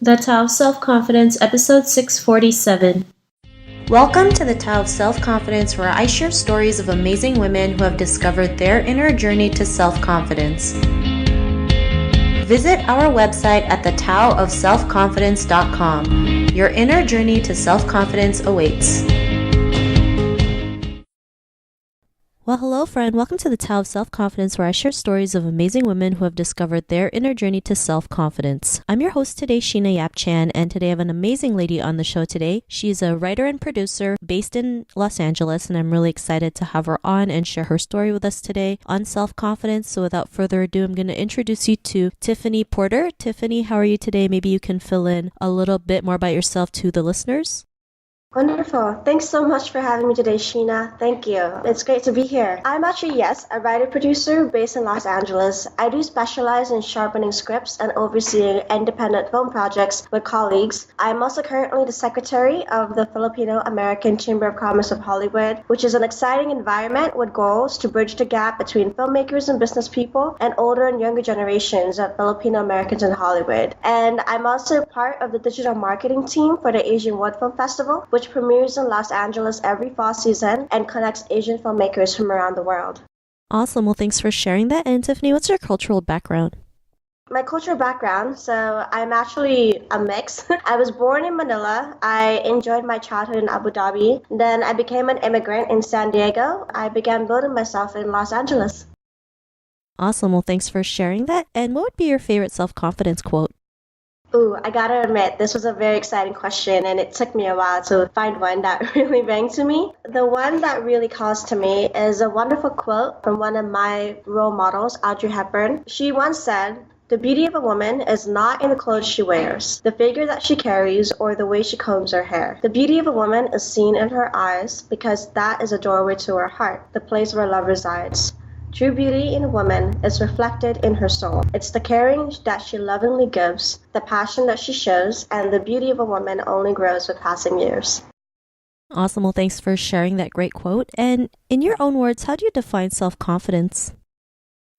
The Tao of Self-Confidence, episode 647. Welcome to the Tao of Self-Confidence, where I share stories of amazing women who have discovered their inner journey to self-confidence. Visit our website at thetaoofselfconfidence.com. Your inner journey to self-confidence awaits. Well, hello, friend. Welcome to the Tao of Self-Confidence, where I share stories of amazing women who have discovered their inner journey to self-confidence. I'm your host today, Sheena Yap Chan, and today I have an amazing lady on the show today. She's a writer and producer based in Los Angeles, and I'm really excited to have her on and share her story with us today on self-confidence. So without further ado, I'm going to introduce you to Tiffany Porter. Tiffany, how are you today? Maybe you can fill in a little bit more about yourself to the listeners. Wonderful. Thanks so much for having me today, Sheena. Thank you. It's great to be here. I'm actually, a writer-producer based in Los Angeles. I do specialize in sharpening scripts and overseeing independent film projects with colleagues. I'm also currently the secretary of the Filipino-American Chamber of Commerce of Hollywood, which is an exciting environment with goals to bridge the gap between filmmakers and business people and older and younger generations of Filipino-Americans in Hollywood. And I'm also part of the digital marketing team for the Asian Wood Film Festival, which premieres in Los Angeles every fall season and connects Asian filmmakers from around the world. Awesome. Well, thanks for sharing that. And Tiffany, what's your cultural background? My cultural background, so I'm actually a mix. I was born in Manila. I enjoyed my childhood in Abu Dhabi. Then I became an immigrant in San Diego. I began building myself in Los Angeles. Awesome. Well, thanks for sharing that. And what would be your favorite self-confidence quote? Ooh, I gotta admit, this was a very exciting question, and it took me a while to find one that really rang to me. The one that really calls to me is a wonderful quote from one of my role models, Audrey Hepburn. She once said, "The beauty of a woman is not in the clothes she wears, the figure that she carries, or the way she combs her hair. The beauty of a woman is seen in her eyes, because that is a doorway to her heart, the place where love resides. True beauty in a woman is reflected in her soul. It's the caring that she lovingly gives, the passion that she shows, and the beauty of a woman only grows with passing years." Awesome. Well, thanks for sharing that great quote. And in your own words, how do you define self-confidence?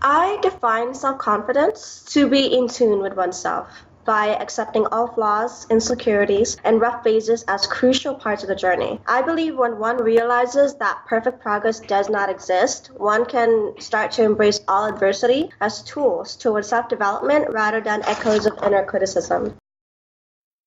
I define self-confidence to be in tune with oneself by accepting all flaws, insecurities, and rough phases as crucial parts of the journey. I believe when one realizes that perfect progress does not exist, one can start to embrace all adversity as tools towards self-development rather than echoes of inner criticism.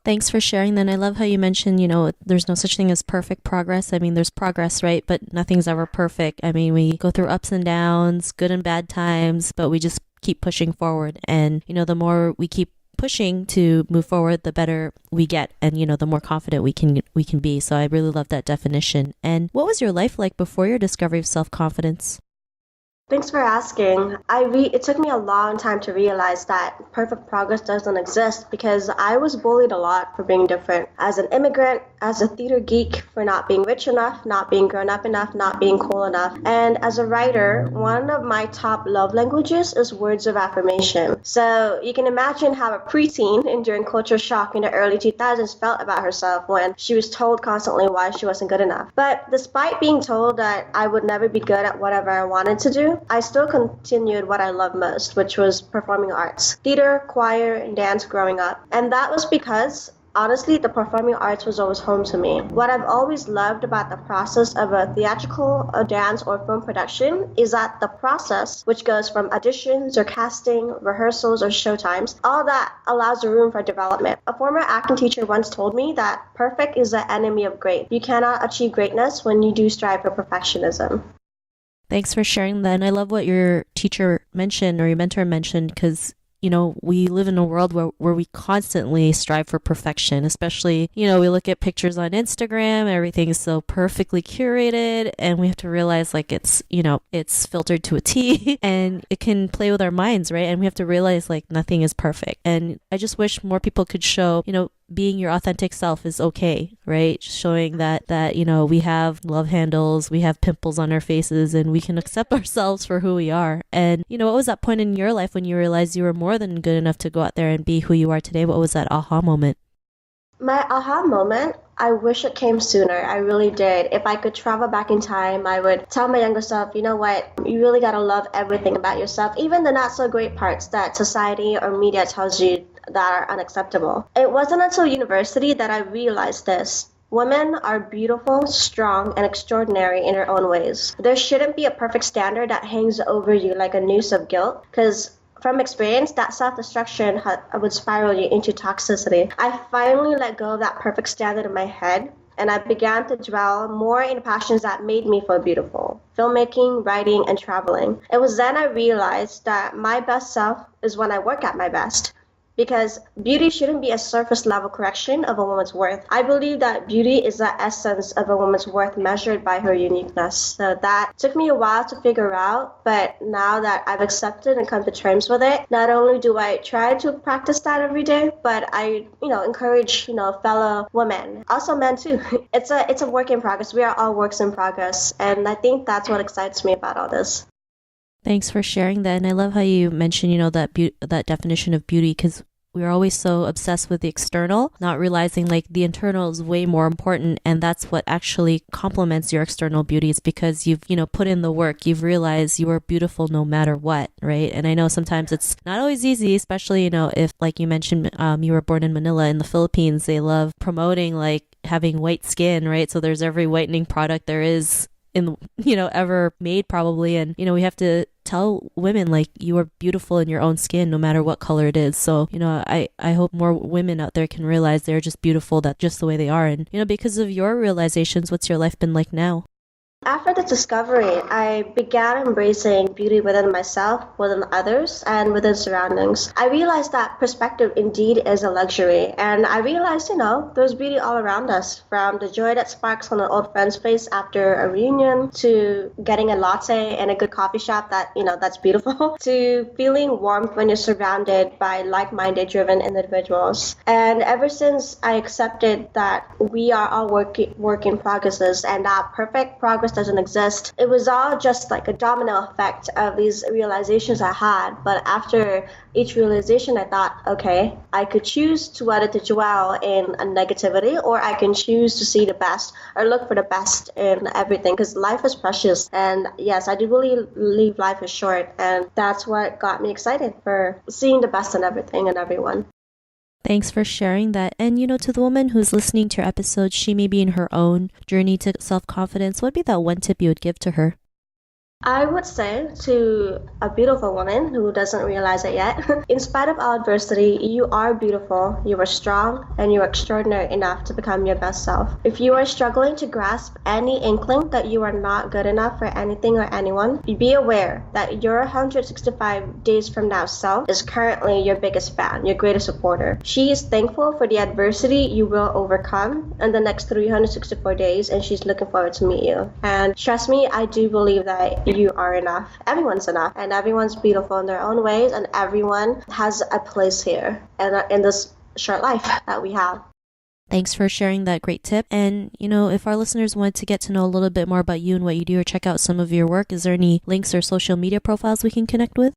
Thanks for sharing that. I love how you mentioned, there's no such thing as perfect progress. I mean, there's progress, right? But nothing's ever perfect. I mean, we go through ups and downs, good and bad times, but we just keep pushing forward. And, the more we keep pushing to move forward, the better we get, and the more confident we can be. So I really love that definition. And what was your life like before your discovery of self-confidence? Thanks for asking. It took me a long time to realize that perfect progress doesn't exist, because I was bullied a lot for being different. As an immigrant, as a theater geek, for not being rich enough, not being grown up enough, not being cool enough. And as a writer, one of my top love languages is words of affirmation. So you can imagine how a preteen enduring culture shock in the early 2000s felt about herself when she was told constantly why she wasn't good enough. But despite being told that I would never be good at whatever I wanted to do, I still continued what I love most, which was performing arts, theater, choir, and dance growing up. And that was because, honestly, the performing arts was always home to me. What I've always loved about the process of a theatrical, a dance, or film production is that the process, which goes from auditions or casting, rehearsals, or showtimes, all that allows a room for development. A former acting teacher once told me that perfect is the enemy of great. You cannot achieve greatness when you do strive for perfectionism. Thanks for sharing that. And I love what your teacher mentioned, or your mentor mentioned, because we live in a world where we constantly strive for perfection, especially, we look at pictures on Instagram, everything is so perfectly curated, and we have to realize it's filtered to a T and it can play with our minds, right? And we have to realize nothing is perfect. And I just wish more people could show, being your authentic self is okay, right? Just showing that we have love handles, we have pimples on our faces, and we can accept ourselves for who we are. And what was that point in your life when you realized you were more than good enough to go out there and be who you are today? What was that aha moment? My aha moment, I wish it came sooner. I really did. If I could travel back in time, I would tell my younger self, you know what, you really gotta love everything about yourself, even the not so great parts that society or media tells you that are unacceptable. It wasn't until university that I realized this. Women are beautiful, strong, and extraordinary in their own ways. There shouldn't be a perfect standard that hangs over you like a noose of guilt, because from experience, that self-destruction would spiral you into toxicity. I finally let go of that perfect standard in my head, and I began to dwell more in passions that made me feel beautiful: filmmaking, writing, and traveling. It was then I realized that my best self is when I work at my best. Because beauty shouldn't be a surface level correction of a woman's worth. I believe that beauty is the essence of a woman's worth measured by her uniqueness. So that took me a while to figure out, but now that I've accepted and come to terms with it, not only do I try to practice that every day, but I, encourage, fellow women, also men too. It's a work in progress. We are all works in progress. And I think that's what excites me about all this. Thanks for sharing that. And I love how you mentioned, that definition of beauty, because we're always so obsessed with the external, not realizing like the internal is way more important. And that's what actually complements your external beauty. It's because you've, put in the work. You've realized you are beautiful no matter what, right? And I know sometimes it's not always easy, especially, if, like you mentioned, you were born in Manila in the Philippines. They love promoting like having white skin, right? So there's every whitening product there is in ever made probably, and we have to tell women like you are beautiful in your own skin no matter what color it is. So I hope more women out there can realize they're just beautiful, that just the way they are. And because of your realizations, what's your life been like now? After the discovery, I began embracing beauty within myself, within others, and within surroundings. I realized that perspective indeed is a luxury, and I realized, there's beauty all around us, from the joy that sparks on an old friend's face after a reunion, to getting a latte in a good coffee shop that's beautiful, to feeling warmth when you're surrounded by like-minded, driven individuals. And ever since I accepted that we are all work in progresses, and that perfect progress doesn't exist, it was all just like a domino effect of these realizations I had. But after each realization, I thought, okay, I could choose to whether to dwell in a negativity, or I can choose to see the best or look for the best in everything, because life is precious. And yes, I do believe life is short, and that's what got me excited for seeing the best in everything and everyone. Thanks for sharing that. And, to the woman who's listening to your episode, she may be in her own journey to self-confidence. What would be that one tip you would give to her? I would say to a beautiful woman who doesn't realize it yet, in spite of all adversity, you are beautiful, you are strong, and you are extraordinary enough to become your best self. If you are struggling to grasp any inkling that you are not good enough for anything or anyone, be aware that your 165 days from now self is currently your biggest fan, your greatest supporter. She is thankful for the adversity you will overcome in the next 364 days, and she's looking forward to meet you. And trust me, I do believe that you are enough. Everyone's enough, and everyone's beautiful in their own ways, and everyone has a place here and in this short life that we have. Thanks for sharing that great tip. And, if our listeners want to get to know a little bit more about you and what you do, or check out some of your work, is there any links or social media profiles we can connect with?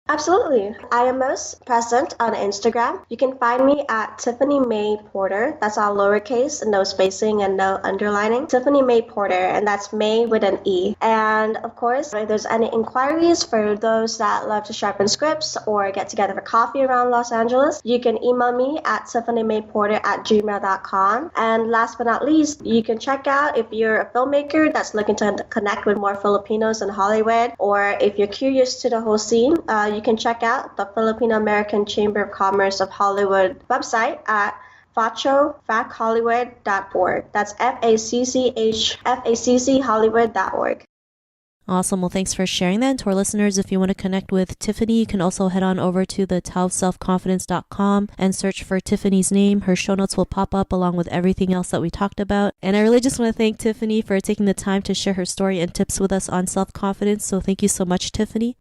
Absolutely. I am most present on Instagram. You can find me at Tiffany May Porter. That's all lowercase, no spacing and no underlining. Tiffany May Porter, and that's May with an E. And of course, if there's any inquiries for those that love to sharpen scripts or get together for coffee around Los Angeles, you can email me at tiffanymayporter@gmail.com. And last but not least, you can check out if you're a filmmaker that's looking to connect with more Filipinos in Hollywood, or if you're curious to the whole scene, you can check out the Filipino-American Chamber of Commerce of Hollywood website at fachollywood.org. That's FACC Hollywood.org. Awesome. Well, thanks for sharing that. And to our listeners, if you want to connect with Tiffany, you can also head on over to the taoofselfconfidence.com and search for Tiffany's name. Her show notes will pop up along with everything else that we talked about. And I really just want to thank Tiffany for taking the time to share her story and tips with us on self-confidence. So thank you so much, Tiffany.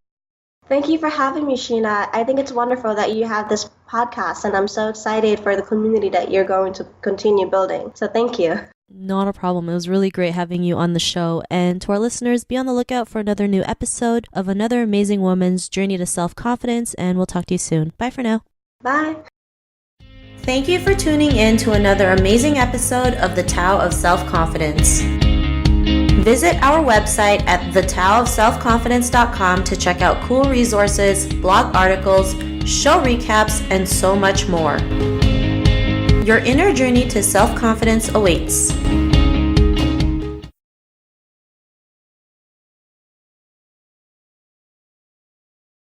Thank you for having me, Sheena. I think it's wonderful that you have this podcast, and I'm so excited for the community that you're going to continue building. So thank you. Not a problem. It was really great having you on the show. And to our listeners, be on the lookout for another new episode of another amazing woman's journey to self-confidence, and we'll talk to you soon. Bye for now. Bye. Thank you for tuning in to another amazing episode of the Tao of Self-Confidence. Visit our website at thetaoofselfconfidence.com to check out cool resources, blog articles, show recaps, and so much more. Your inner journey to self-confidence awaits.